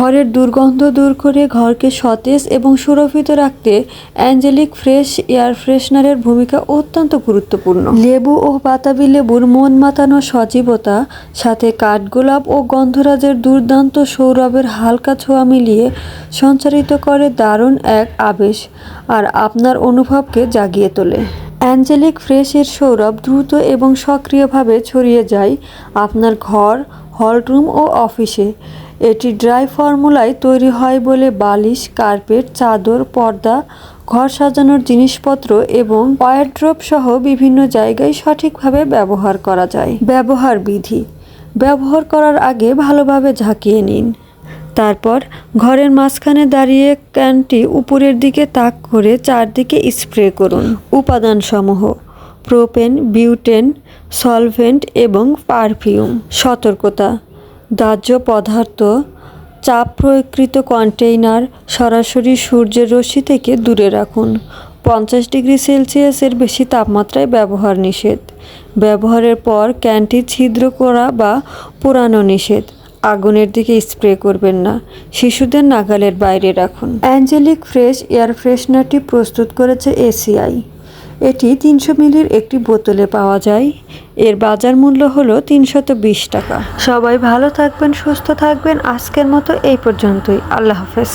ঘরের দুর্গন্ধ দূর করে ঘরকে সতেজ এবং সুরক্ষিত রাখতে অ্যাঞ্জেলিক ফ্রেশ এয়ার ফ্রেশনারের ভূমিকা অত্যন্ত গুরুত্বপূর্ণ। লেবু ও বাতাবি লেবুর মন মাতানো সজীবতা, সাথে কাঠগোলাপ ও গন্ধরাজের দুর্দান্ত সৌরভের হালকা ছোঁয়া মিলিয়ে সঞ্চারিত করে দারুণ এক আবেশ আর আপনার অনুভবকে জাগিয়ে তোলে। অ্যাঞ্জেলিক ফ্রেশ এর সৌরভ দ্রুত এবং সক্রিয়ভাবে ছড়িয়ে যায় আপনার ঘর, হলরুম ও অফিসে। এটি ড্রাই ফর্মুলায় তৈরি হয় বলে বালিশ, কার্পেট, চাদর, পর্দা, ঘর সাজানোর জিনিসপত্র এবং ওয়ারড্রোব সহ বিভিন্ন জায়গায় সঠিকভাবে ব্যবহার করা যায়। ব্যবহার বিধি: ব্যবহার করার আগে ভালোভাবে ঝাঁকিয়ে নিন। তারপর ঘরের মাঝখানে দাঁড়িয়ে ক্যানটি উপরের দিকে তাক করে চারদিকে স্প্রে করুন। উপাদানসমূহ: প্রোপেন, বিউটেন, সলভেন্ট এবং পারফিউম। সতর্কতা: দাহ্য পদার্থ, চাপ প্রয়োগকৃত কন্টেইনার সরাসরি সূর্যের রশ্মি থেকে দূরে রাখুন। 50 ডিগ্রি সেলসিয়াসের বেশি তাপমাত্রায় ব্যবহার নিষেধ। ব্যবহারের পর ক্যানটি ছিদ্র করা বা পোড়ানো নিষেধ। আগুনের দিকে স্প্রে করবেন না। শিশুদের নাগালের বাইরে রাখুন। অ্যাঞ্জেলিক ফ্রেশ এয়ার ফ্রেশনারটি প্রস্তুত করেছে এসিআই। এটি 300 মিলির একটি বোতলে পাওয়া যায়। এর বাজার মূল্য হলো 320 টাকা। সবাই ভালো থাকবেন, সুস্থ থাকবেন। আজকের মতো এই পর্যন্তই। আল্লাহ হাফেজ।